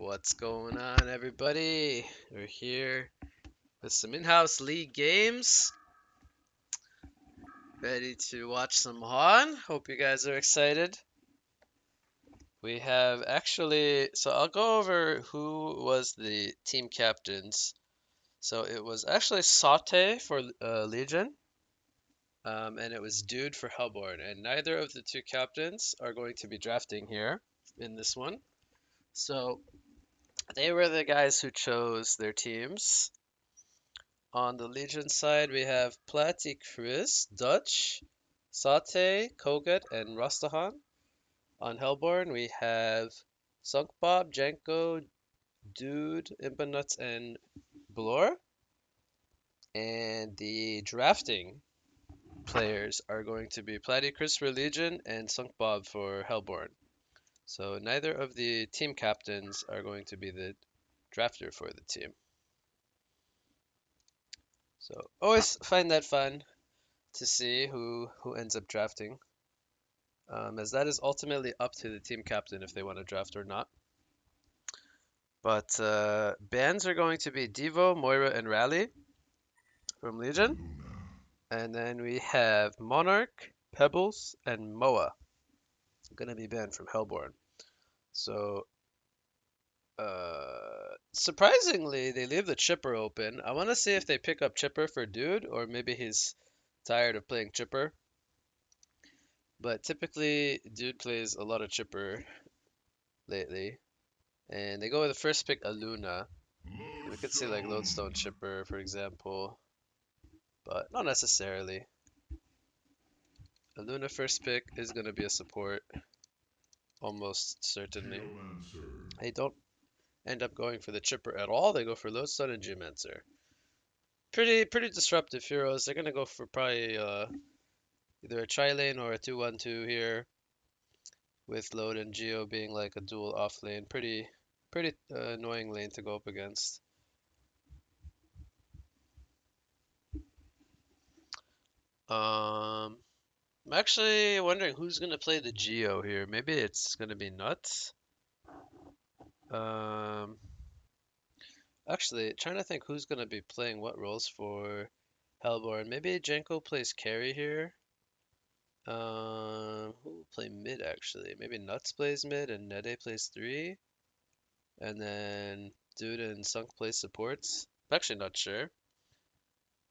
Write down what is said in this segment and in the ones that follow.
What's going on, everybody? We're here with some in-house league games. Ready to watch some Han. Hope you guys are excited. We have so I'll go over who was the team captains. So it was actually Saute for Legion, and it was Dude for Hellborn. And neither of the two captains are going to be drafting here in this one. So they were the guys who chose their teams. On the Legion side, we have PlatyChris, Dutch, Saute, Kogut, and Rastahan. On Hellborn, we have SunkBob, Janko, Dude, Impanuts, and Blor. And the drafting players are going to be PlatyChris for Legion and SunkBob for Hellborn. So neither of the team captains are going to be the drafter for the team. So always find that fun to see who ends up drafting, as that is ultimately up to the team captain if they want to draft or not. But bans are going to be Devo, Moira, and Rally from Legion. And then we have Monarch, Pebbles, and Moa going to be banned from Hellborn. So surprisingly, they leave the Chipper open. I want to see if they pick up Chipper for Dude, or maybe he's tired of playing Chipper. But typically, Dude plays a lot of Chipper lately. And they go with the first pick, Aluna. We could see like Lodestone Chipper, for example, but not necessarily. Aluna first pick is going to be a support, almost certainly. They don't end up going for the Chipper at all. They go for Lodestone and Geomancer. Pretty disruptive heroes. They're going to go for probably either a tri-lane or a 2-1-2 here, with Lode and Geo being like a dual off lane. Pretty annoying lane to go up against. I'm actually wondering who's gonna play the Geo here. Maybe it's gonna be Nuts. Um, Actually, trying to think who's gonna be playing what roles for Hellborn. Maybe Jenko plays carry here. Who will play mid actually? Maybe Nuts plays mid and Nede plays 3, and then Dude and Sunk play supports. I'm actually not sure,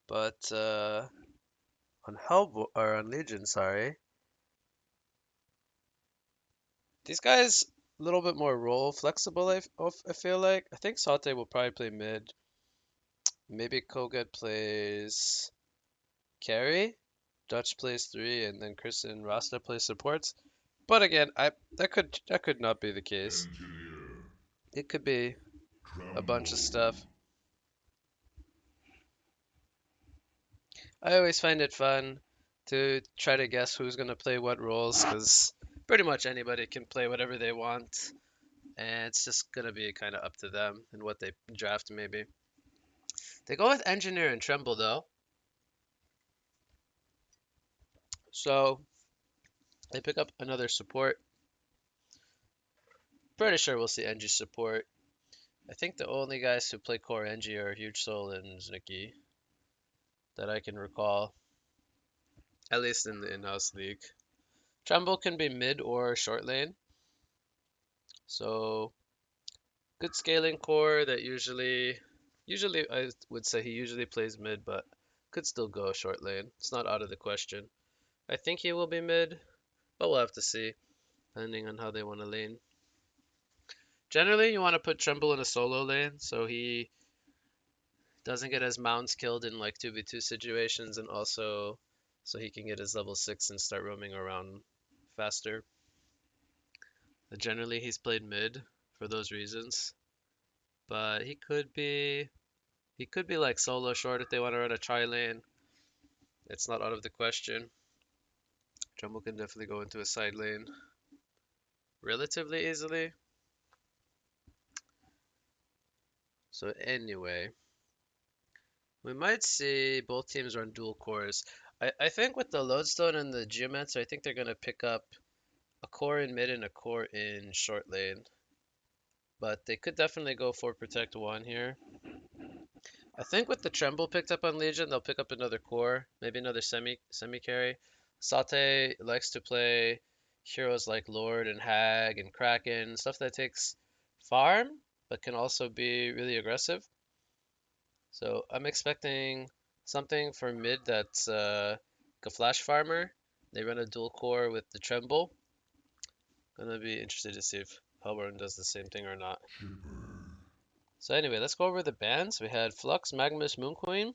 but on Hellborn or on Legion, sorry. These guys a little bit more role flexible, I feel like. I think Saute will probably play mid. Maybe Kogut plays carry. Dutch plays 3, and then Chris and Rasta play supports. But again, that could not be the case. It could be a bunch of stuff. I always find it fun to try to guess who's gonna play what roles, because pretty much anybody can play whatever they want, and it's just gonna be kind of up to them and what they draft maybe. They go with Engineer and Tremble though. So they pick up another support. Pretty sure we'll see Engie support. I think the only guys who play core Engie are Huge Soul and Znicki that I can recall, at least in the in-house league. Tremble can be mid or short lane. So good scaling core that usually I would say he usually plays mid, but could still go short lane. It's not out of the question. I think he will be mid, but we'll have to see, depending on how they want to lane. Generally, you want to put Tremble in a solo lane so he doesn't get his mounts killed in like 2v2 situations, and also so he can get his level 6 and start roaming around faster. But generally, he's played mid for those reasons. But he could be like solo short if they want to run a tri lane. It's not out of the question. Tremble can definitely go into a side lane relatively easily. So anyway, we might see both teams run dual cores. I think with the Lodestone and the Geomancer, I think they're going to pick up a core in mid and a core in short lane. but they could definitely go for Protect 1 here. I think with the Tremble picked up on Legion, they'll pick up another core, maybe another semi carry. Saute likes to play heroes like Lord and Hag and Kraken, stuff that takes farm, but can also be really aggressive. So I'm expecting something for mid that's like a flash farmer. They run a dual core with the Tremble. Gonna be interested to see if Hellborn does the same thing or not. So anyway, let's go over the bans. We had Flux, Magmus, Moon Queen.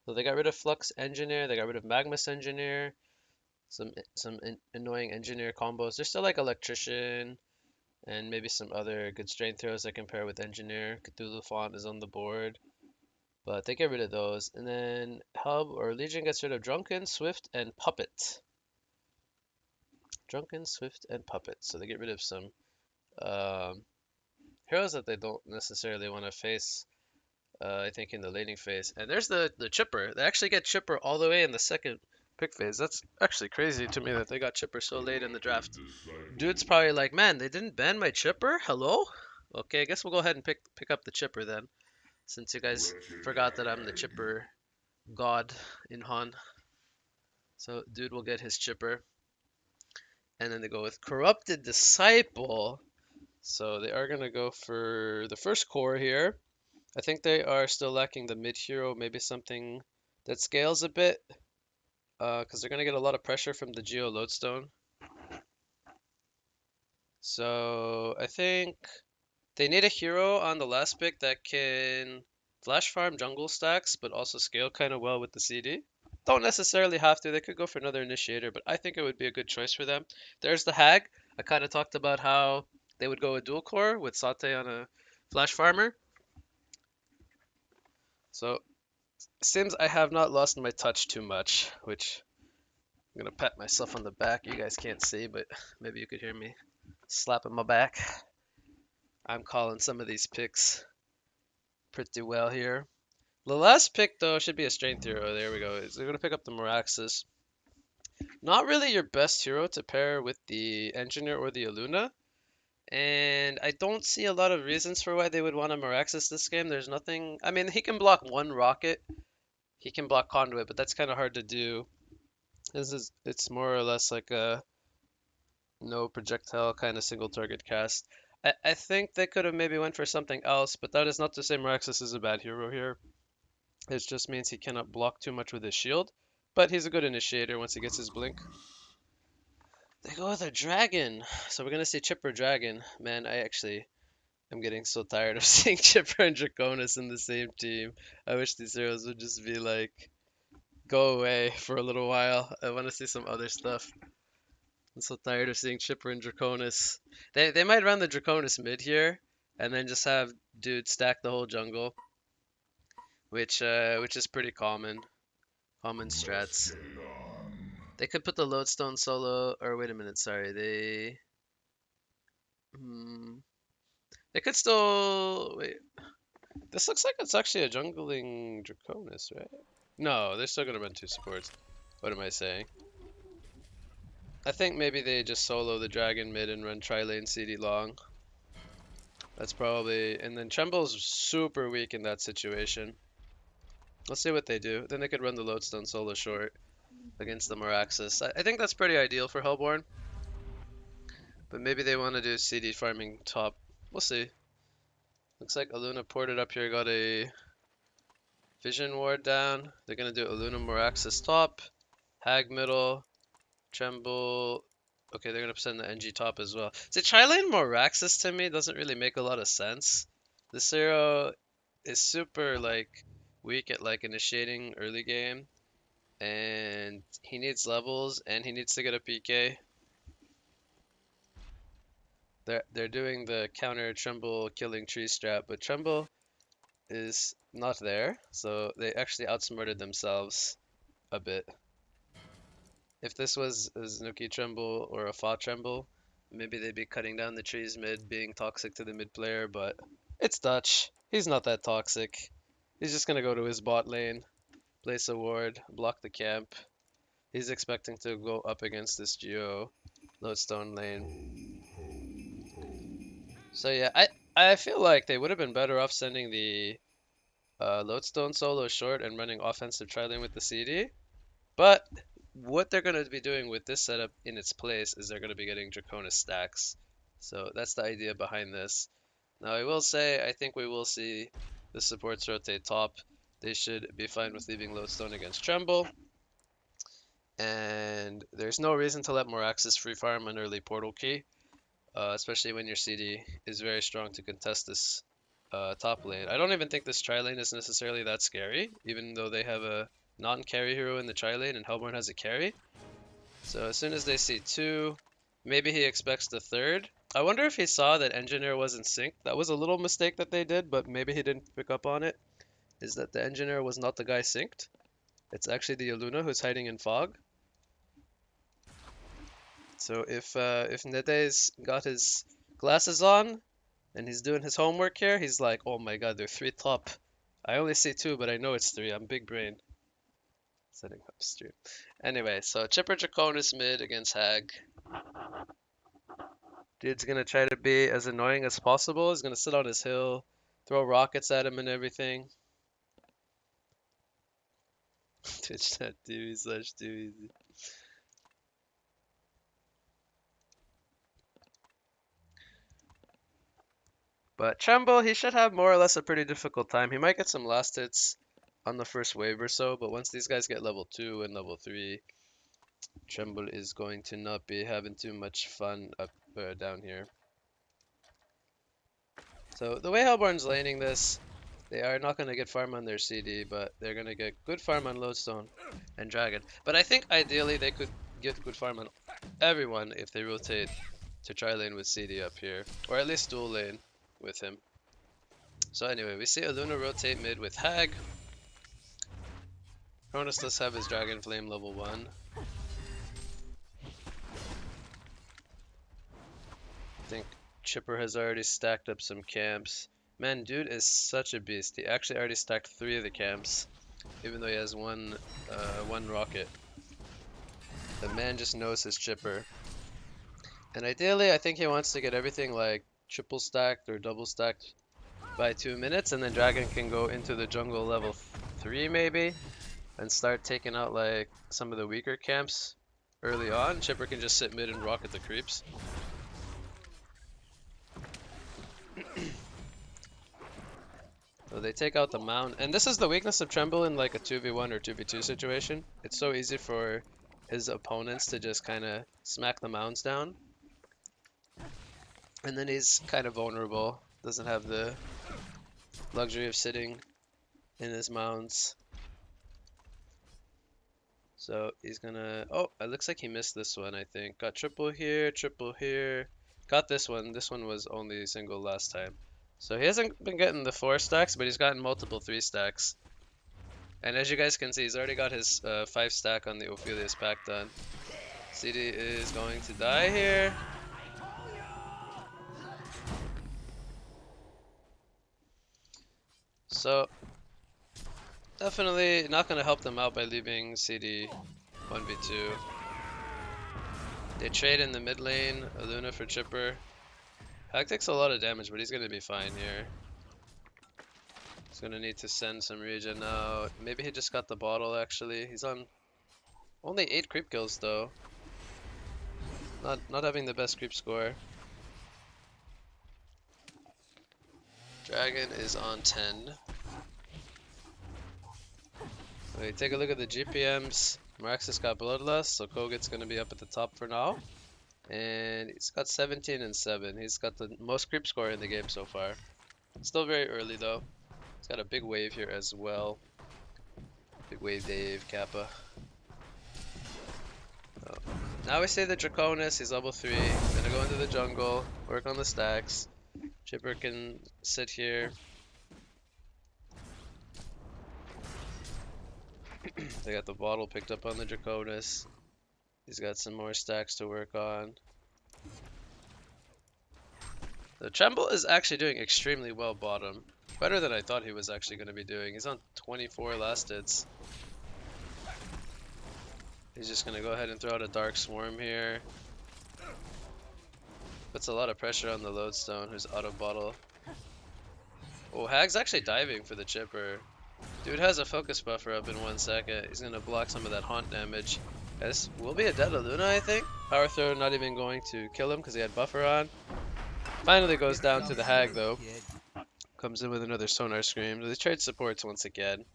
So they got rid of Flux Engineer, they got rid of Magmus Engineer, some annoying engineer combos. There's still like Electrician and maybe some other good strength throws that can pair with Engineer. Cthulhu Font is on the board, but they get rid of those. And then Hub or Legion gets rid of Drunken, Swift, and Puppet. Drunken, Swift, and Puppet. So they get rid of some um, heroes that they don't necessarily want to face. I think in the laning phase. And there's the Chipper. They actually get Chipper all the way in the second pick phase. That's actually crazy to me that they got Chipper so late in the draft. Dude's probably like, man, they didn't ban my Chipper? Hello? Okay, I guess we'll go ahead and pick up the Chipper then, since you guys forgot that I'm the Chipper god in Han. So dude will get his Chipper. And then they go with Corrupted Disciple. So they are going to go for the first core here. I think they are still lacking the mid hero, maybe something that scales a bit, because they're going to get a lot of pressure from the Geo Lodestone. So I think they need a hero on the last pick that can flash farm jungle stacks, but also scale kind of well with the CD. Don't necessarily have to. They could go for another initiator, but I think it would be a good choice for them. There's the Hag. I kind of talked about how they would go a dual core with Saute on a flash farmer. So seems I have not lost my touch too much, which I'm gonna pat myself on the back. You guys can't see, but maybe you could hear me slapping my back. I'm calling some of these picks pretty well here. The last pick, though, should be a strength hero. There we go. They're gonna pick up the Meraxes. Not really your best hero to pair with the Engineer or the Aluna. And I don't see a lot of reasons for why they would want a Meraxes this game. There's nothing. I mean, he can block one rocket. He can block Conduit, but that's kind of hard to do. It's more or less like a no projectile kind of single target cast. I think they could have maybe went for something else, but that is not to say Meraxes is a bad hero here. It just means he cannot block too much with his shield, but he's a good initiator once he gets his blink. They go with a dragon, so we're gonna see Chipper Dragon. Man, I actually am getting so tired of seeing Chipper and Draconis in the same team. I wish these heroes would just be like, go away for a little while. I want to see some other stuff. I'm so tired of seeing Chipper and Draconis. They might run the Draconis mid here, and then just have dude stack the whole jungle, which is pretty common strats. They could put the Lodestone solo, or wait a minute, sorry, they could still wait. This looks like it's actually a jungling Draconis, right? No, they're still gonna run two supports. What am I saying? I think maybe they just solo the dragon mid and run tri-lane CD long. That's probably, and then Tremble's super weak in that situation. Let's see what they do. Then they could run the Lodestone solo short against the Meraxes. I think that's pretty ideal for Hellborn. But maybe they want to do CD farming top. We'll see. Looks like Aluna ported up here, got a Vision Ward down. They're going to do Aluna Meraxes top, Hag middle, Tremble. Okay, they're going to send the NG top as well. See, Tri-Lane Meraxes to me doesn't really make a lot of sense. This hero is super, like, weak at, like, initiating early game. And he needs levels, and he needs to get a PK. They're doing the counter Tremble killing tree strap, but Tremble is not there, so they actually outsmarted themselves a bit. If this was a Zanuki Tremble or a Fa Tremble, maybe they'd be cutting down the trees mid, being toxic to the mid player, but it's Dutch. He's not that toxic. He's just gonna go to his bot lane, place a ward, block the camp. He's expecting to go up against this Geo Lodestone lane. So yeah, I feel like they would have been better off sending the Lodestone solo short and running offensive tri-lane with the CD. But what they're going to be doing with this setup in its place is they're going to be getting Draconis stacks. So that's the idea behind this. Now I will say I think we will see the supports rotate top. They should be fine with leaving Lodestone against Tremble. And there's no reason to let Moraxis free farm an early portal key, especially when your CD is very strong to contest this top lane. I don't even think this tri lane is necessarily that scary, even though they have a non-carry hero in the tri lane and Hellborn has a carry. So as soon as they see two, maybe he expects the third. I wonder if he saw that Engineer wasn't synced. That was a little mistake that they did, but maybe he didn't pick up on it. Is that the Engineer was not the guy synced? It's actually the Aluna who's hiding in fog. So if Nede's got his glasses on and he's doing his homework here, he's like, oh my god, there are three top. I only see two, but I know it's three. I'm big brain. Setting up stream. Anyway, so Chipper Draconis mid against Hag. Dude's gonna try to be as annoying as possible. He's gonna sit on his hill, throw rockets at him and everything. Twitch.tv/2easy. But Tremble, he should have more or less a pretty difficult time. He might get some last hits on the first wave or so, but once these guys get level 2 and level 3, Tremble is going to not be having too much fun up down here. So the way Hellborn's laning this, they are not going to get farm on their CD, but they're going to get good farm on Lodestone and Dragon. But I think ideally they could get good farm on everyone if they rotate to try lane with CD up here, or at least dual lane with him. So anyway, we see Aluna rotate mid with Hag. Cronus does have his Dragon Flame level 1. I think Chipper has already stacked up some camps. Man, dude is such a beast. He actually already stacked 3 of the camps, even though he has one rocket. The man just knows his Chipper. And ideally, I think he wants to get everything like triple stacked or double stacked by 2 minutes, and then Dragon can go into the jungle level 3 maybe, and start taking out like some of the weaker camps early on. Chipper can just sit mid and rocket the creeps. So they take out the mound, and this is the weakness of Tremble in like a 2v1 or 2v2 situation. It's so easy for his opponents to just kind of smack the mounds down. And then he's kind of vulnerable, doesn't have the luxury of sitting in his mounds. So he's gonna, oh, it looks like he missed this one, I think. Got triple here, got this one. This one was only single last time. So he hasn't been getting the 4 stacks, but he's gotten multiple 3 stacks. And as you guys can see, he's already got his 5 stack on the Ophelia's pack done. CD is going to die here. So definitely not going to help them out by leaving CD 1v2. They trade in the mid lane, Aluna for Chipper. Hag takes a lot of damage, but he's going to be fine here. He's going to need to send some regen out. Maybe he just got the bottle actually. He's on only 8 creep kills though. Not having the best creep score. Dragon is on 10. Okay, take a look at the GPMs. Maraxis got Bloodlust, so Koget's going to be up at the top for now. And he's got 17 and 7. He's got the most creep score in the game so far. Still very early though. He's got a big wave here as well. Big wave Dave, Kappa. Oh. Now we see the Draconis, he's level 3. Gonna go into the jungle, work on the stacks. Chipper can sit here. They got the bottle picked up on the Draconis. He's got some more stacks to work on. The Tremble is actually doing extremely well bottom. Better than I thought he was actually going to be doing. He's on 24 last hits. He's just going to go ahead and throw out a Dark Swarm here. Puts a lot of pressure on the Lodestone, who's auto bottle. Oh, Hag's actually diving for the chipper. Dude has a focus buffer up in 1 second. He's gonna block some of that haunt damage. This will be a dead Luna, I think. Power throw not even going to kill him because he had buffer on. Finally goes down to the Hag though. Comes in with another sonar scream. They trade supports once again.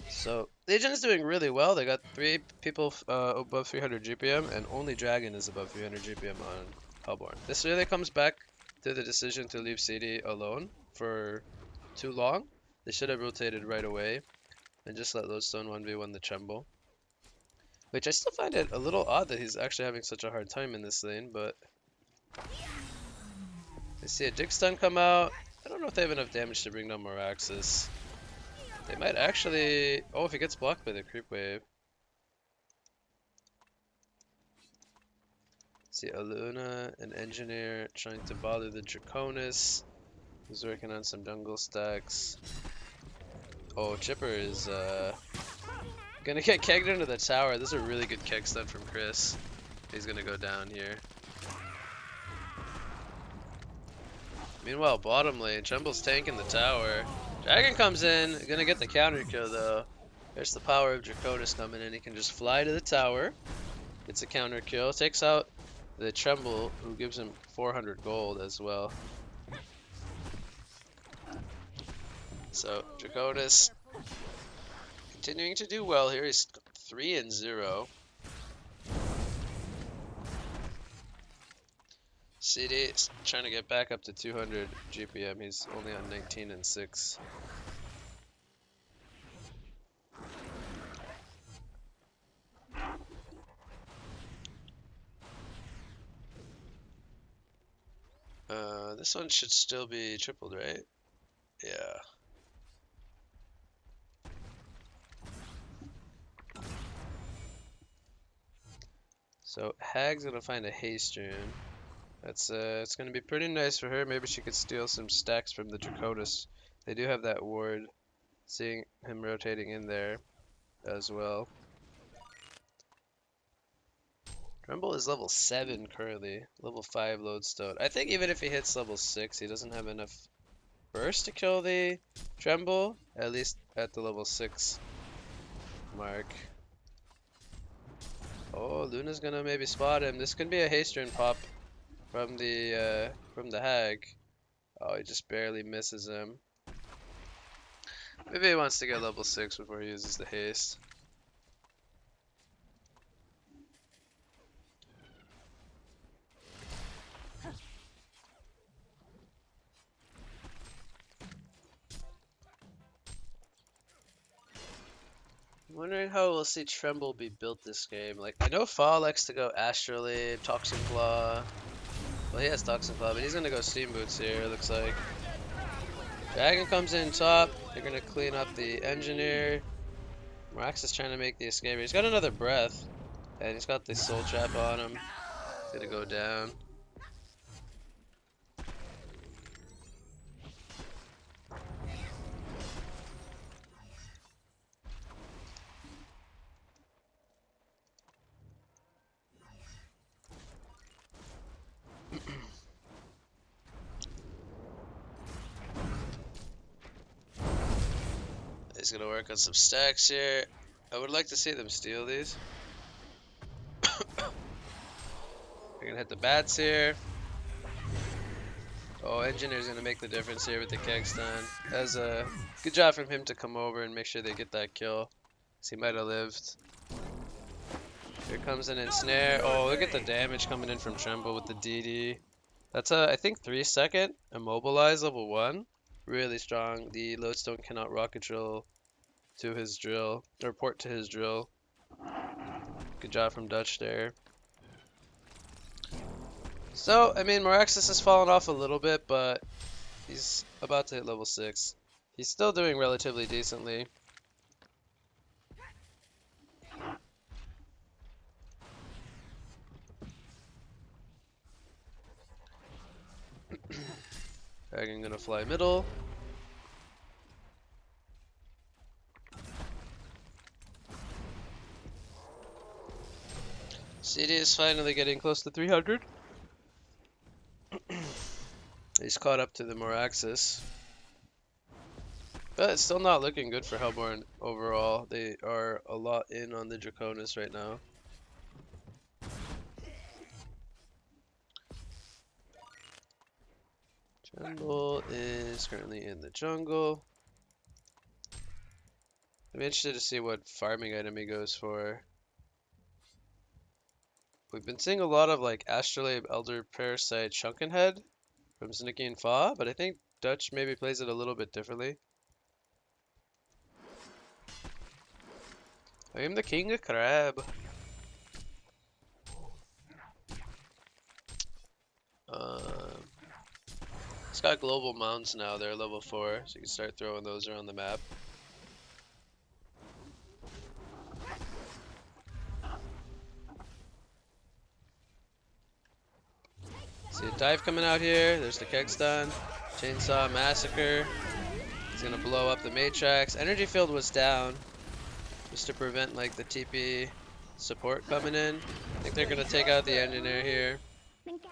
So Legion is doing really well. They got 3 people above 300 GPM, and only Dragon is above 300 GPM on Hellborn. This really comes back to the decision to leave CD alone for too long. They should have rotated right away and just let Lodestone 1v1 the Tremble. Which I still find it a little odd that he's actually having such a hard time in this lane, but I see a Dig Stun come out. I don't know if they have enough damage to bring down Moraxis. They might actually... Oh, if he gets blocked by the creep wave. See Aluna, an engineer, trying to bother the Draconis. He's working on some jungle stacks. Oh, Chipper is gonna get kegged into the tower. This is a really good keg stun from Chris. He's gonna go down here. Meanwhile, bottom lane, Tremble's tanking the tower. Dragon comes in, gonna get the counter kill though. There's the power of Draconis coming in. He can just fly to the tower. Gets a counter kill. Takes out the Tremble, who gives him 400 gold as well. So Draconis continuing to do well here. He's 3-0. CD is trying to get back up to 200 GPM. He's only on 19-6. This one should still be tripled, right? Yeah. So Hag's gonna find a haste rune. That's it's gonna be pretty nice for her. Maybe she could steal some stacks from the Draconis. They do have that ward. Seeing him rotating in there as well. Tremble is level 7 currently. Level 5 Lodestone. I think even if he hits level 6, he doesn't have enough burst to kill the Tremble. At least at the level 6 mark. Oh, Luna's gonna maybe spot him. This could be a haste rune pop from the Hag. Oh, he just barely misses him. Maybe he wants to get level 6 before he uses the haste. I'm wondering how we'll see Tremble be built this game. Like, I know Fall likes to go Astrolabe, Toxin Claw. Well, he has Toxin Claw, but he's gonna go Steam Boots here, it looks like. Dragon comes in top. They're gonna clean up the Engineer. Morax is trying to make the escape. He's got another breath. And he's got the Soul Trap on him. He's gonna go down. He's gonna work on some stacks here. I would like to see them steal these. They're gonna hit the bats here. Oh, Engineer's gonna make the difference here with the keg stun. That's a good job from him to come over and make sure they get that kill. 'Cause he might have lived. Here comes an ensnare. Oh, look at the damage coming in from Tremble with the DD. That's a, I think 3-second immobilize level 1. Really strong. The Lodestone cannot rocket drill to his drill, or port to his drill. Good job from Dutch there. So, I mean, Moraxis has fallen off a little bit, but he's about to hit level 6. He's still doing relatively decently. Dragon gonna fly middle. CD is finally getting close to 300. He's caught up to the Moraxis. But it's still not looking good for Hellborn overall. They are a lot in on the Draconis right now. Tremble is currently in the jungle. I'm interested to see what farming item he goes for. We've been seeing a lot of like Astrolabe, Elder Parasite, Chunkenhead from Snicky and Fa, but I think Dutch maybe plays it a little bit differently. I am the king of crab. It's got global mounts now, they're level 4, so you can start throwing those around the map. See a dive coming out here, there's the Kegstun, Chainsaw Massacre. It's gonna blow up the Matrax. Energy Field was down, just to prevent like the TP support coming in. I think they're gonna take out the Engineer here.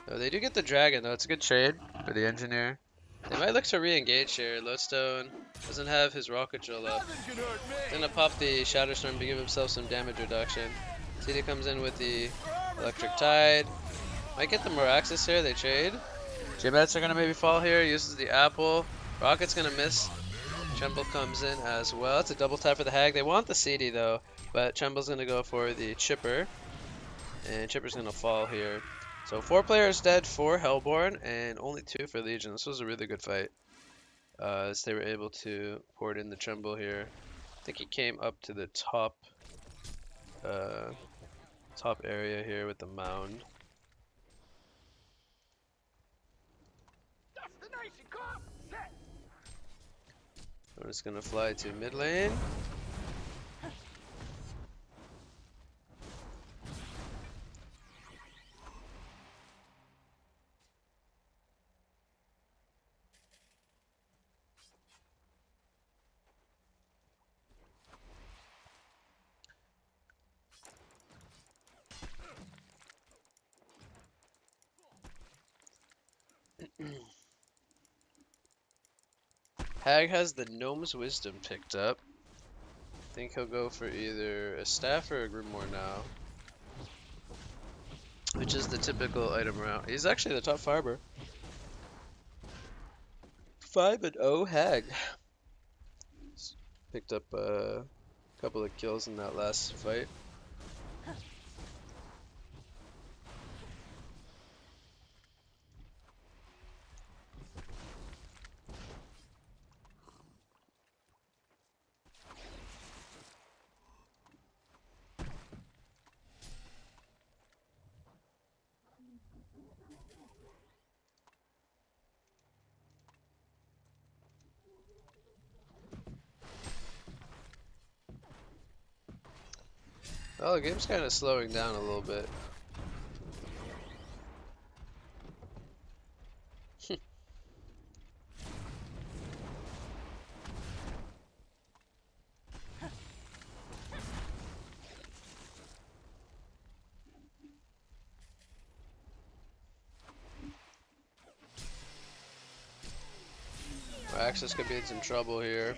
Oh, they do get the Dragon though, it's a good trade for the Engineer. They might look to re-engage here. Lodestone doesn't have his rocket drill up. Gonna pop the Shadow Storm to give himself some damage reduction. CD comes in with the Electric Tide. Might get the Moraxis here, they trade. J-Mats are gonna maybe fall here, uses the Apple. Rocket's gonna miss. Tremble comes in as well. It's a double tap for the Hag. They want the CD though, but Tremble's gonna go for the Chipper. And Chipper's gonna fall here. So 4 players dead for Hellborn and only 2 for Legion. This was a really good fight. As they were able to port in the Tremble here. I think he came up to the top top area here with the mound. We're just gonna fly to mid lane. Hag has the Gnome's Wisdom picked up. I think he'll go for either a staff or a Grimoire now. Which is the typical item around. He's actually the top farmer. 5-0 Hag. Picked up a couple of kills in that last fight. Oh, the game's kind of slowing down a little bit. Axis could be in some trouble here.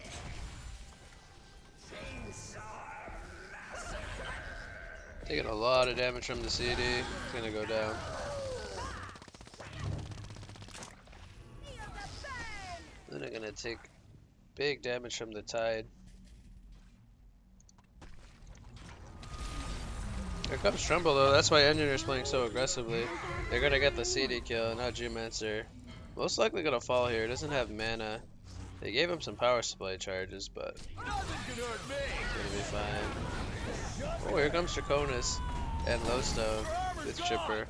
Taking a lot of damage from the CD. It's gonna go down. Then they're gonna take big damage from the Tide. Here comes Tremble though, that's why Engineer's playing so aggressively. They're gonna get the CD kill, now Geomancer. Most likely gonna fall here, doesn't have mana. They gave him some power supply charges, but it's gonna be fine. Oh, here comes Draconis and Lowstone with Chipper.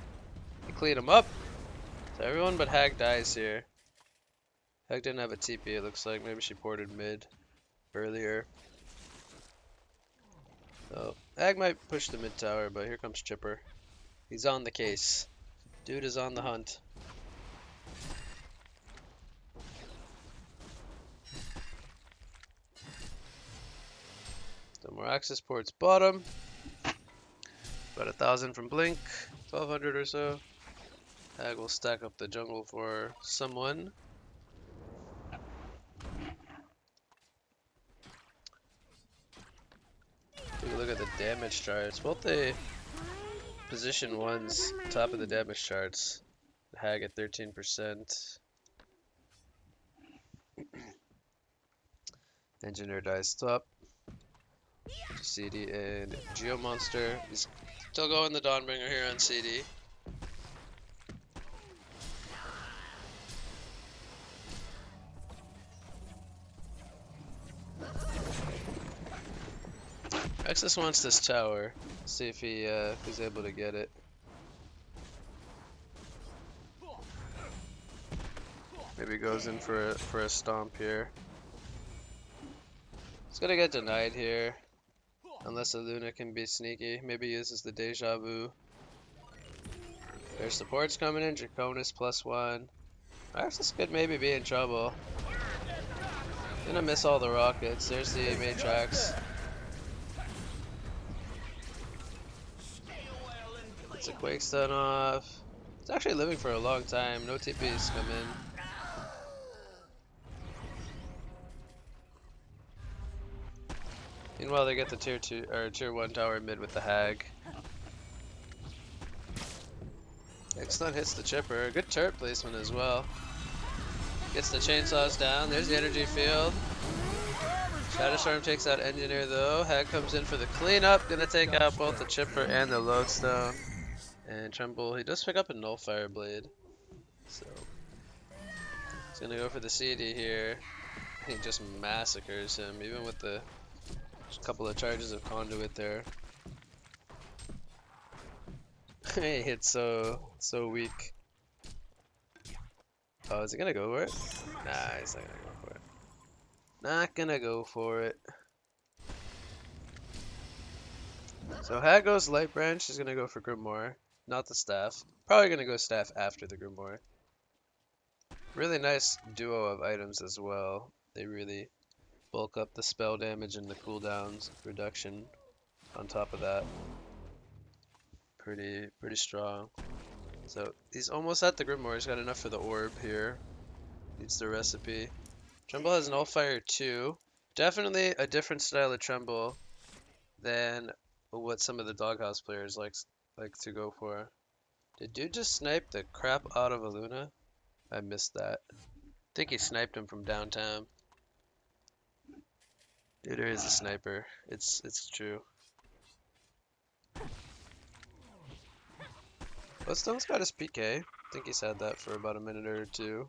He cleaned him up. So everyone but Hag dies here. Hag didn't have a TP, it looks like. Maybe she ported mid earlier. So Hag might push the mid tower, but here comes Chipper. He's on the case. Dude is on the hunt. The Moraxis ports bottom. About 1,000 from Blink, 1,200 or so. Hag will stack up the jungle for someone. Take a look at the damage charts. Both the position ones, top of the damage charts. Hag at 13%. Engineer dies top. CD and Geomonster. He's still going the Dawnbringer here on CD. Exus wants this tower. See if he's able to get it. Maybe goes in for a stomp here. It's gonna get denied here. Unless a Luna can be sneaky. Maybe uses the Deja Vu. Their support's coming in. Draconis +1. Exus could maybe be in trouble. Gonna miss all the rockets. There's the Matrax. It's a Quake stun off. It's actually living for a long time. No TPs come in. Meanwhile, they get the tier 2 or tier 1 tower mid with the Hag. X-Stun hits the chipper. Good turret placement as well. Gets the chainsaws down. There's the energy field. Shadowstorm takes out Engineer though. Hag comes in for the cleanup. Gonna take out both the chipper and the lodestone. And Tremble, he does pick up a Nullfire Blade. So he's gonna go for the CD here. He just massacres him, even with the couple of charges of conduit there. He hits so weak. Oh, is he gonna go for it? Nah, he's not gonna go for it. Not gonna go for it. So Hag goes Light Branch. She's gonna go for Grimoire, not the staff. Probably gonna go staff after the Grimoire. Really nice duo of items as well. They really bulk up the spell damage and the cooldowns reduction on top of that. Pretty strong. So he's almost at the Grimoire. He's got enough for the orb here. Needs the recipe. Tremble has Nullfire too. Definitely a different style of Tremble than what some of the Doghouse players like to go for. Did dude just snipe the crap out of a Luna? I missed that. I think he sniped him from downtown. Dude is a sniper. It's true. Bloodstone's got his PK. I think he's had that for about a minute or two.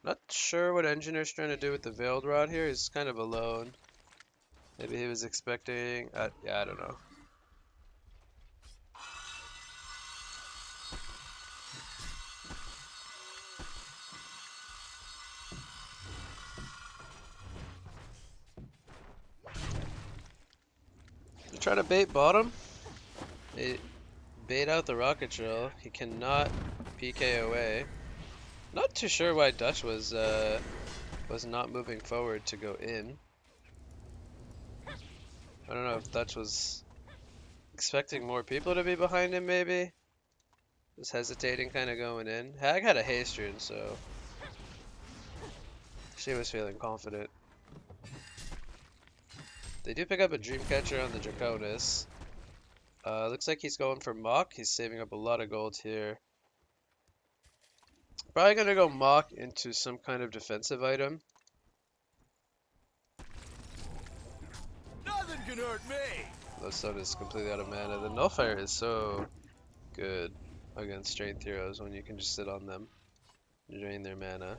Not sure what Engineer's trying to do with the Veiled Rod here. He's kind of alone. Maybe he was expecting... yeah, I don't know. You try to bait bottom? Bait out the rocket drill. He cannot PK away. Not too sure why Dutch was not moving forward to go in. I don't know if Dutch was expecting more people to be behind him, maybe. Was hesitating, kind of going in. Hag had a haste rune, so she was feeling confident. They do pick up a Dreamcatcher on the Draconis. Looks like he's going for Mach. He's saving up a lot of gold here. Probably gonna go Mach into some kind of defensive item. Nothing can hurt me. Lodestone is completely out of mana. The Nullfire is so good against Strength Heroes when you can just sit on them and drain their mana.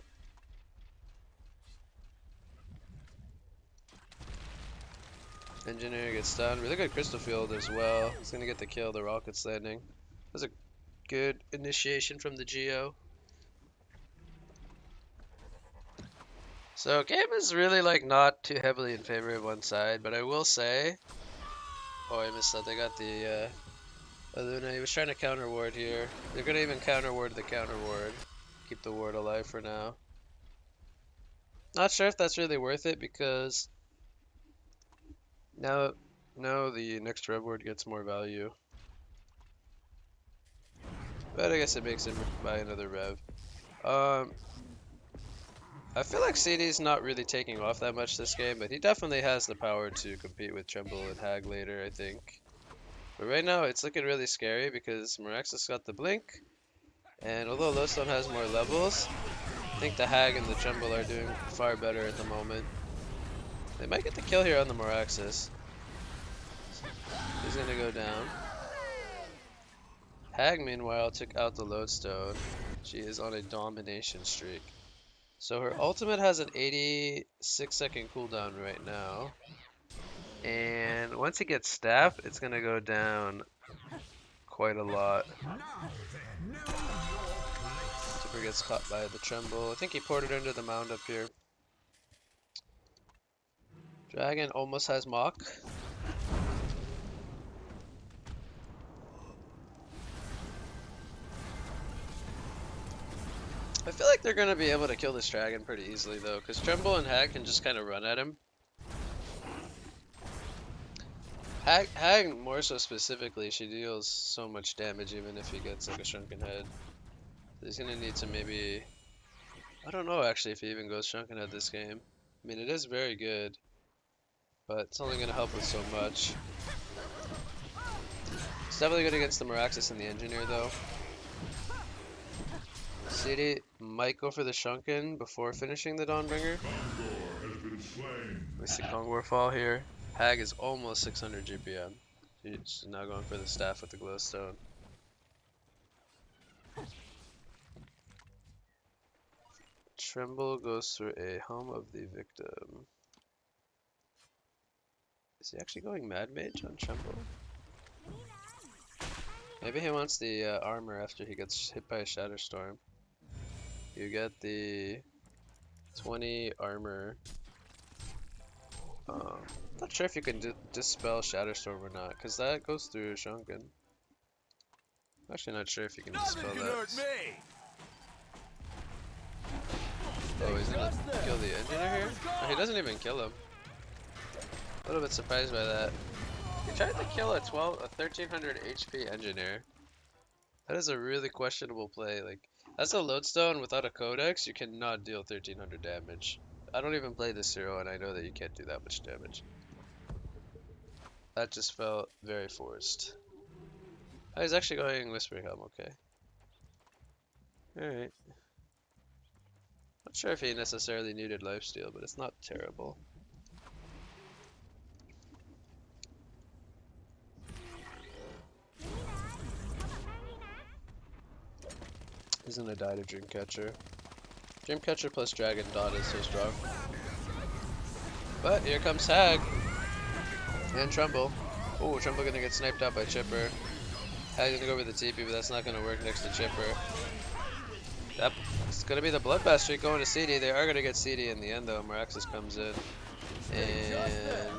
Engineer gets stunned. Really good Crystal Field as well. He's gonna get the kill, the Rocket's landing. That was a good initiation from the Geo. So game is really like not too heavily in favor of one side, but I will say, oh I missed that. They got the Luna, he was trying to counter ward here. They're gonna even counter ward the counter ward. Keep the ward alive for now. Not sure if that's really worth it because now the next rev ward gets more value. But I guess it makes him buy another rev. I feel like CD's not really taking off that much this game, but he definitely has the power to compete with Tremble and Hag later, I think. But right now, it's looking really scary because Miraxus got the blink, and although Lowstone has more levels, I think the Hag and the Tremble are doing far better at the moment. They might get the kill here on the Miraxus. He's gonna go down. Hag, meanwhile, took out the Lodestone. She is on a domination streak. So her ultimate has an 86-second cooldown right now. And once he gets staff, it's gonna go down quite a lot. Tipper gets caught by the Tremble. I think he ported into the mound up here. Dragon almost has Mach. I feel like they're gonna be able to kill this dragon pretty easily though, because Tremble and Hag can just kind of run at him. Hag more so specifically, she deals so much damage even if he gets like a shrunken head. So he's gonna need to maybe, I don't know actually if he even goes shrunken head this game. I mean it is very good, but it's only gonna help with so much. It's definitely good against the Miraxus and the Engineer though. CD might go for the Shrunken before finishing the Dawnbringer. We see Kongor fall here. Hag is almost 600 GPM. She's now going for the staff with the glowstone. Tremble goes for a Home of the Victim. Is he actually going Mad Mage on Tremble? Maybe he wants the armor after he gets hit by a Shatterstorm. You get the 20 armor. Not sure if you can dispel Shatterstorm or not, because that goes through Shrunken. I'm actually not sure if you can dispel that. Oh, he's gonna kill the Engineer here? Oh, he doesn't even kill him. A little bit surprised by that. He tried to kill a 1300 HP Engineer. That is a really questionable play. Like, that's a Lodestone without a Codex, you cannot deal 1300 damage. I don't even play this hero and I know that you can't do that much damage. That just felt very forced. Oh, he's actually going Whispering Helm, okay. Alright. Not sure if he necessarily needed lifesteal, but it's not terrible. He's gonna die to Dreamcatcher. Dreamcatcher plus Dragon Dot is so strong. But here comes Hag. And Tremble. Oh, Tremble gonna get sniped out by Chipper. Hag's gonna go over the TP, but that's not gonna work next to Chipper. It's gonna be the Bloodbath streak going to CD. They are gonna get CD in the end though. Miraxus comes in. And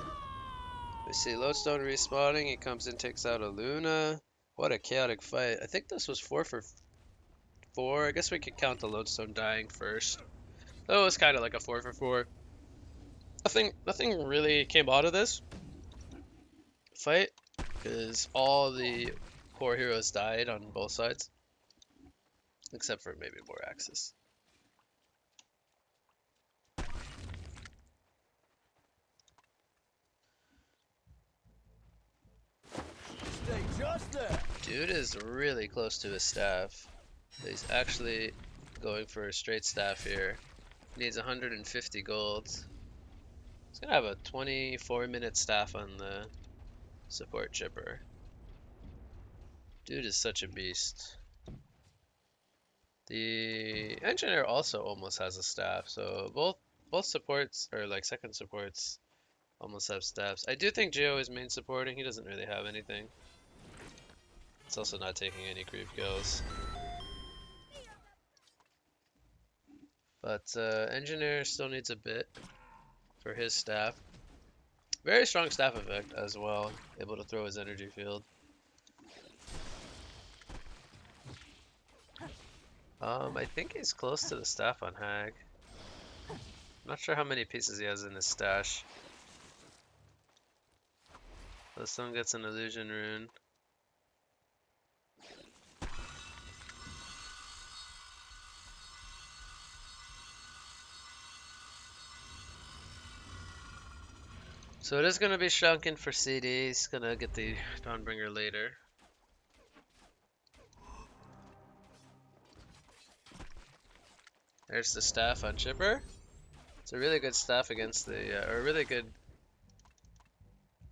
we see Lodestone respawning. He comes in, takes out a Luna. What a chaotic fight. I think this was 4 for 4. I guess we could count the Lodestone dying first. So it was kind of like a 4 for 4. Nothing really came out of this fight because all the core heroes died on both sides, except for maybe more Axis. Dude is really close to his staff. He's actually going for a straight staff here. Needs 150 gold. He's gonna have a 24-minute staff on the support Chipper. Dude is such a beast. The Engineer also almost has a staff, so both supports, or like second supports, almost have staffs. I do think Geo is main supporting. He doesn't really have anything. It's also not taking any creep kills. But Engineer still needs a bit for his staff. Very strong staff effect as well. Able to throw his energy field. I think he's close to the staff on Hag. Not sure how many pieces he has in his stash. This one gets an illusion rune. So it is going to be Shrunken for CD. He's going to get the Dawnbringer later. There's the staff on Chipper. It's a really good staff against the, or a really good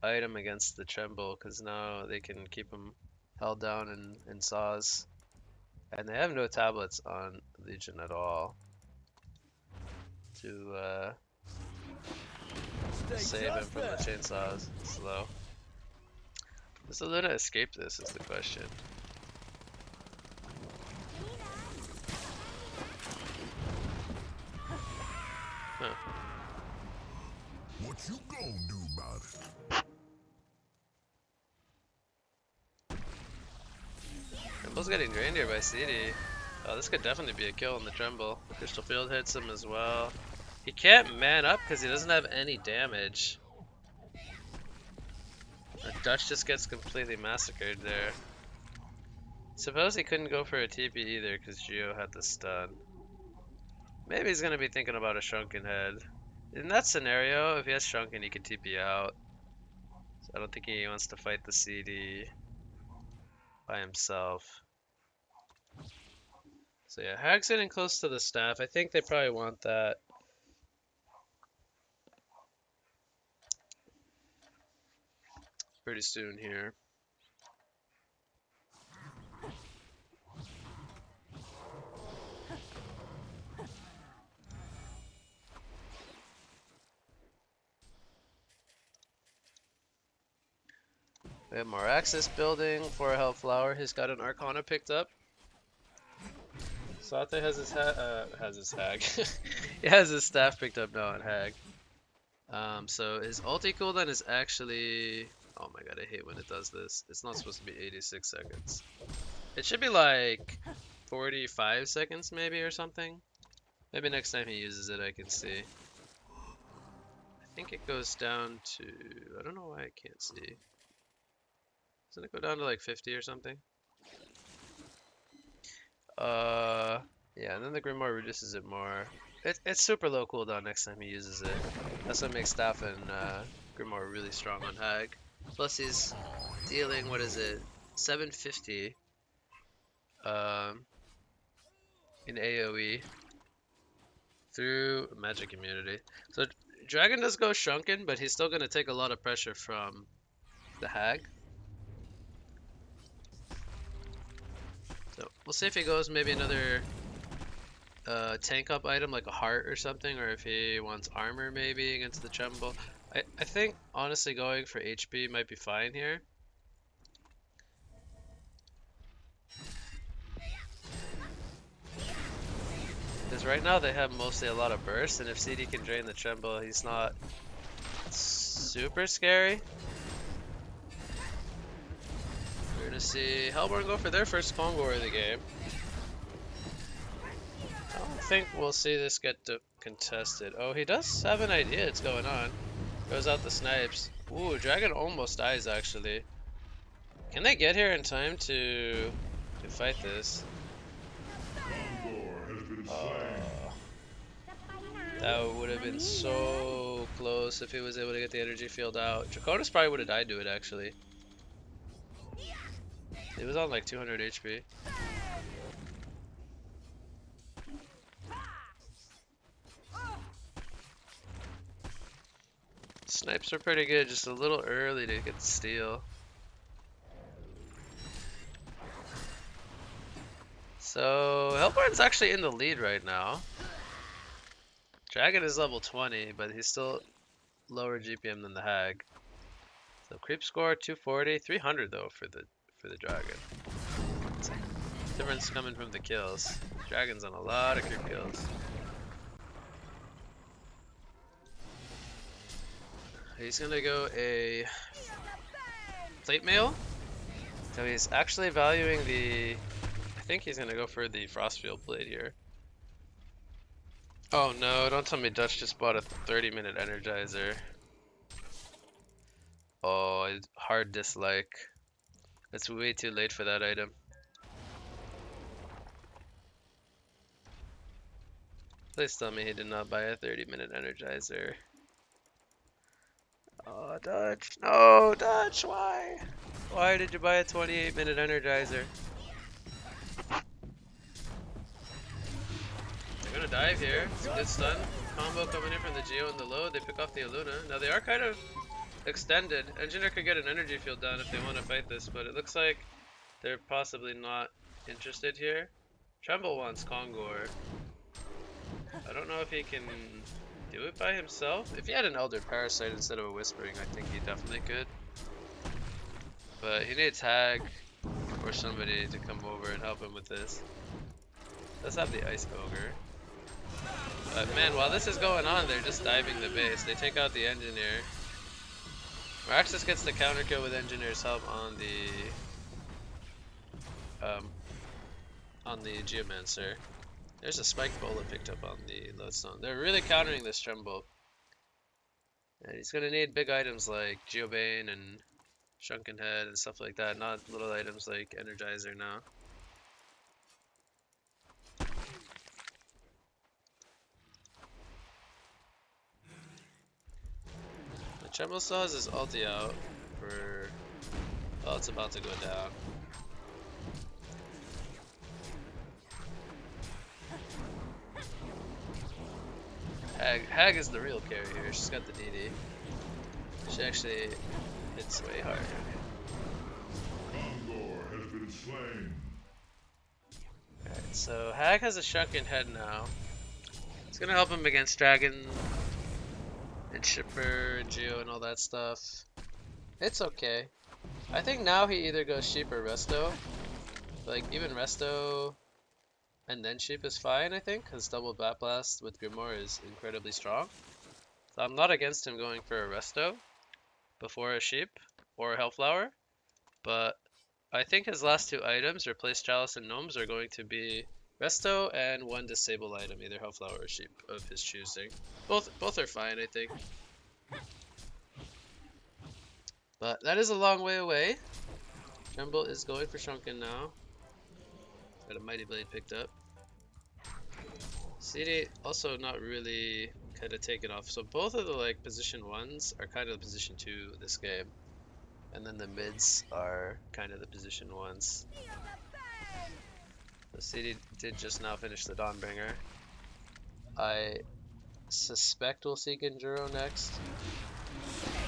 item against the Tremble, because now they can keep him held down in saws. And they have no tablets on Legion at all to save him from the chainsaws. Slow. Does the Luna escape this is the question. Huh. What you gonna do about it? Tremble's getting drained here by CD. Oh, this could definitely be a kill on the Tremble. The Crystal Field hits him as well. He can't man up because he doesn't have any damage. The Dutch just gets completely massacred there. Suppose he couldn't go for a TP either because Geo had the stun. Maybe he's going to be thinking about a Shrunken head. In that scenario, if he has Shrunken, he can TP out. So I don't think he wants to fight the CD by himself. So yeah, Hag's getting close to the staff. I think they probably want that. Pretty soon here. We have more access building for a Hellflower. He's got an Arcana picked up. Sate has his hag. He has his staff picked up now on Hag. So his ulti cooldown is actually... Oh my god, I hate when it does this. It's not supposed to be 86 seconds. It should be like 45 seconds maybe or something. Maybe next time he uses it I can see. I think it goes down to... I don't know why I can't see. Doesn't it go down to like 50 or something? Yeah, and then the Grimoire reduces it more. It's super low cooldown next time he uses it. That's what makes Staff and Grimoire really strong on Hag. Plus he's dealing, what is it, 750 in AoE through magic immunity. So Dragon does go Shrunken, but he's still going to take a lot of pressure from the Hag. So we'll see if he goes maybe another tank up item like a heart or something, or if he wants armor maybe against the Tremble. I think honestly going for HP might be fine here. Because right now they have mostly a lot of burst, and if CD can drain the Tremble, he's not super scary. We're gonna see Hellborn go for their first combo of the game. I don't think we'll see this get contested. Oh, he does have an idea it's going on. Goes out the snipes. Ooh, Dragon almost dies actually. Can they get here in time to fight this? That would have been so close if he was able to get the energy field out. Draconis probably would have died to it actually. He was on like 200 HP. Snipes are pretty good, just a little early to get the steal. So Hellborn's actually in the lead right now. Dragon is level 20, but he's still lower GPM than the Hag. So creep score 240, 300 though for the Dragon. Difference coming from the kills. Dragon's on a lot of creep kills. He's gonna go a plate mail. So he's actually valuing the... I think he's gonna go for the Frostfield Blade here. Oh no, don't tell me Dutch just bought a 30-minute Energizer. Oh, hard dislike. It's way too late for that item. Please tell me he did not buy a 30-minute Energizer. Oh, Dutch. No, Dutch, why? Why did you buy a 28-minute Energizer? They're gonna dive here. It's a good stun. Combo coming in from the Geo and the low. They pick off the Aluna. Now they are kind of extended. Engineer could get an energy field down if they want to fight this, but it looks like they're possibly not interested here. Tremble wants Kongor. I don't know if he can do it by himself. If he had an Elder Parasite instead of a Whispering, I think he definitely could. But he needs Hag or somebody to come over and help him with this. Let's have the Ice Ogre. But man, while this is going on, they're just diving the base. They take out the Engineer. Maraxis gets the counter kill with Engineer's help on the Geomancer. There's a Spike Bullet picked up on the Lodestone. They're really countering this Tremble. And he's gonna need big items like Geobane and Shrunken Head and stuff like that, not little items like Energizer now. The Tremble still has his ulti out for... well, it's about to go down. Hag is the real carry here. She's got the DD. She actually hits way hard. Kongor has been slain. Alright, so Hag has a Shrunken Head now. It's gonna help him against Dragon and Shipper and Geo and all that stuff. It's okay. I think now he either goes Sheep or Resto. Like, even Resto and then Sheep is fine, I think, because double Bat Blast with Grimoire is incredibly strong. So I'm not against him going for a Resto before a Sheep or a Hellflower, but I think his last two items, replace Chalice and Gnomes, are going to be Resto and one Disable item, either Hellflower or Sheep of his choosing. Both are fine, I think. But that is a long way away. Tremble is going for Shrunken now. Got a Mighty Blade picked up. CD also not really kind of taken off. So both of the like position 1s are kind of the position 2 this game. And then the mids are kind of the position 1s. So CD did just now finish the Dawnbringer. I suspect we'll see Genjuro next.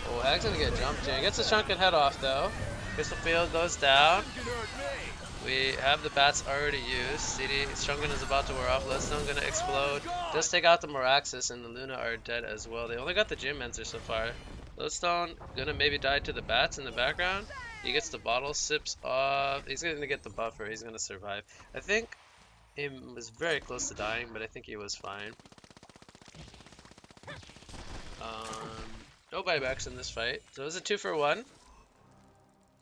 Oh, Hag's gonna get jumped here. Gets the Shrunken Head off though. Crystal Field goes down. We have the bats already used. CD Shrunken is about to wear off. Lodestone gonna explode. Does take out the Meraxis, and the Luna are dead as well. They only got the Geomancer so far. Lodestone gonna maybe die to the bats in the background. He gets the bottle, sips off. He's gonna get the buffer. He's gonna survive. I think he was very close to dying, but I think he was fine. No buybacks in this fight. So it was a 2-for-1.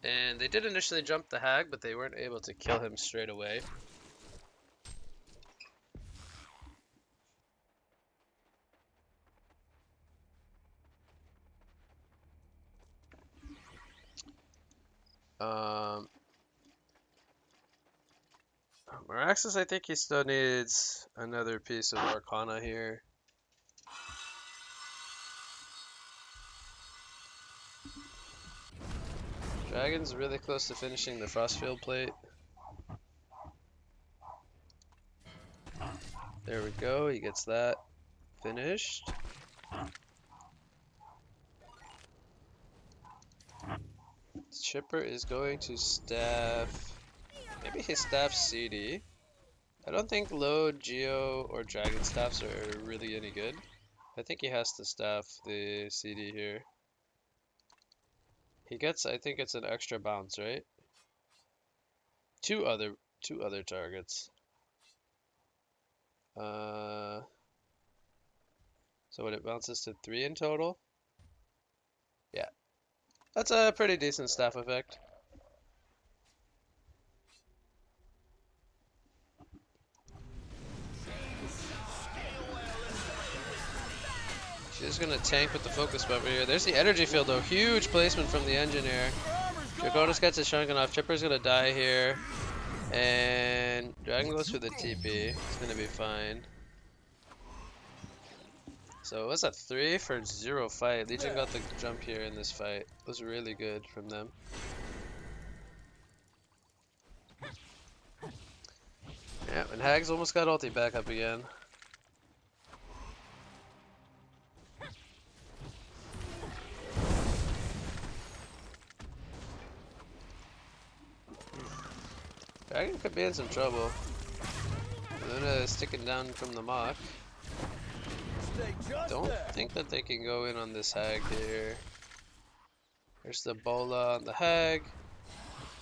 And they did initially jump the Hag, but they weren't able to kill him straight away. Meraxis, I think he still needs another piece of Arcana here. Dragon's really close to finishing the Frostfield plate. There we go, he gets that finished. Chipper is going to staff... maybe he staffs CD. I don't think low, Geo, or Dragon staffs are really any good. I think he has to staff the CD here. He gets, I think it's an extra bounce, right? Two other targets. So what, it bounces to 3 in total? Yeah. That's a pretty decent staff effect. just gonna tank with the focus buffer here. There's the energy field though. Huge placement from the engineer. Draconis gets his shrunken off. Chipper's gonna die here. And Dragon goes for the TP. It's gonna be fine. So it was a 3 for 0 fight. Legion got the jump here in this fight. It was really good from them. Yeah, and Hags almost got ulti back up again. Dragon could be in some trouble. Luna is sticking down from the mock. Don't think that they can go in on this Hag here. There's the Bola on the Hag.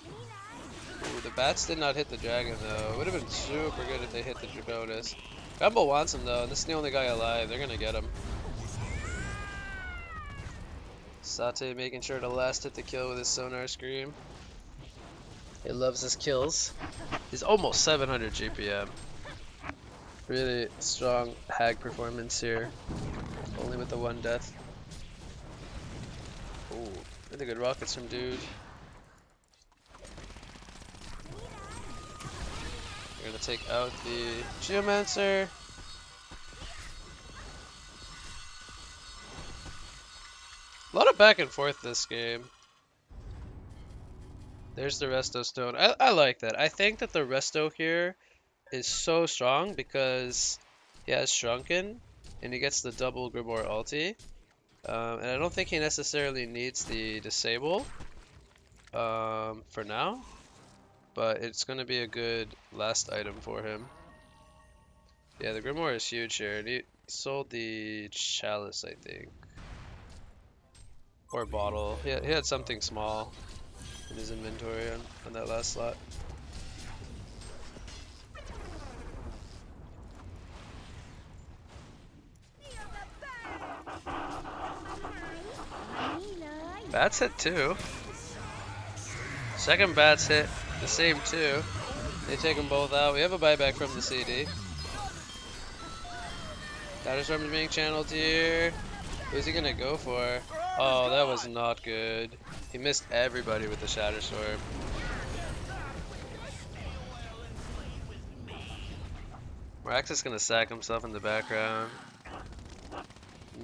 Ooh, the bats did not hit the dragon though. It would have been super good if they hit the Draconis. Gumbo wants him though, and this is the only guy alive. They're gonna get him. Sate making sure to last hit the kill with his sonar scream. He loves his kills. He's almost 700 GPM. Really strong Hag performance here. Only with the 1 death. Ooh, really good rockets from Dude. We're gonna take out the Geomancer. A lot of back and forth this game. There's the Resto Stone. I like that. I think that the Resto here is so strong because he has Shrunken and he gets the double Grimoire ulti. And I don't think he necessarily needs the Disable for now. But it's going to be a good last item for him. Yeah, the Grimoire is huge here. And he sold the Chalice, I think. Or Bottle. He had something small in his inventory on that last slot. Bats hit 2. Second bats hit the same 2. They take them both out. We have a buyback from the CD. Thunderstorm is being channeled here. Who's he gonna go for? Oh, that was not good. He missed everybody with the Shatterstorm. Rax is gonna sack himself in the background.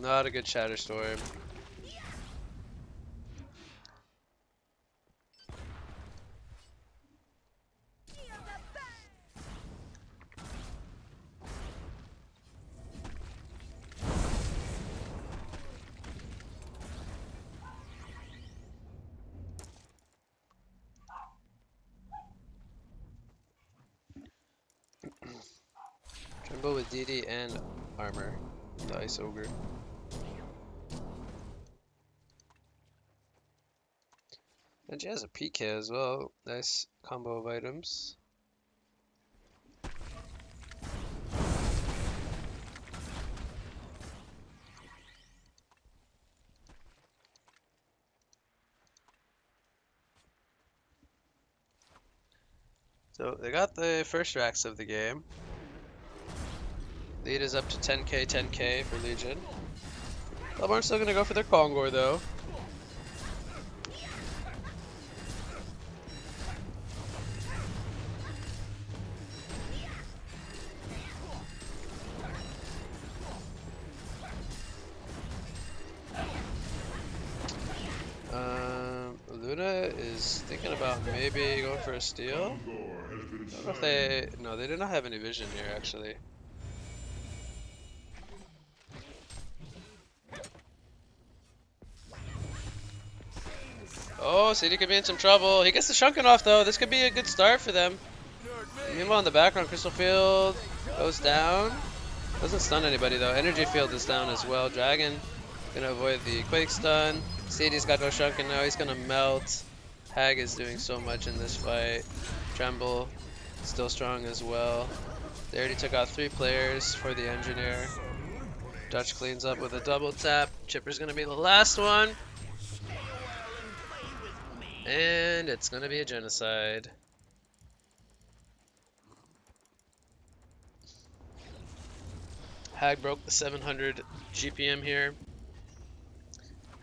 Not a good Shatterstorm. Tremble with DD and armor. The Ice Ogre. And she has a PK as well. Nice combo of items. So they got the first racks of the game. Lead is up to 10k, 10k for Legion. Belmar's still gonna go for their Kongor though. Luna is thinking about maybe going for a steal. I don't know if they... No, they do not have any vision here actually. Oh, CD could be in some trouble. He gets the Shrunken off though. This could be a good start for them. Meanwhile in the background, Crystal Field goes down. Doesn't stun anybody though. Energy Field is down as well. Dragon gonna avoid the Quake stun. CD's got no Shrunken now. He's gonna melt. Hag is doing so much in this fight. Tremble still strong as well. They already took out 3 players for the Engineer. Dutch cleans up with a double tap. Chipper's gonna be the last one. And it's gonna be a genocide. Hag broke the 700 GPM here.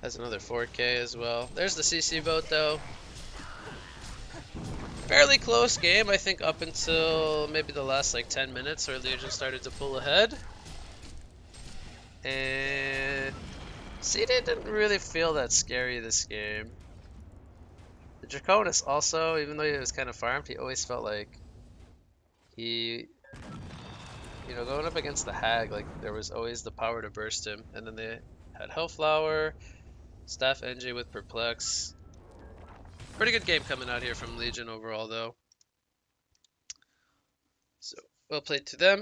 Has another 4K as well. There's the CC boat though. Fairly close game, I think, up until maybe the last like 10 minutes where Legion started to pull ahead. And CD didn't really feel that scary this game. The Draconis also, even though he was kind of farmed, he always felt like he, going up against the Hag, like there was always the power to burst him. And then they had Hellflower, Staff NG with Perplex. Pretty good game coming out here from Legion overall, though. So well played to them.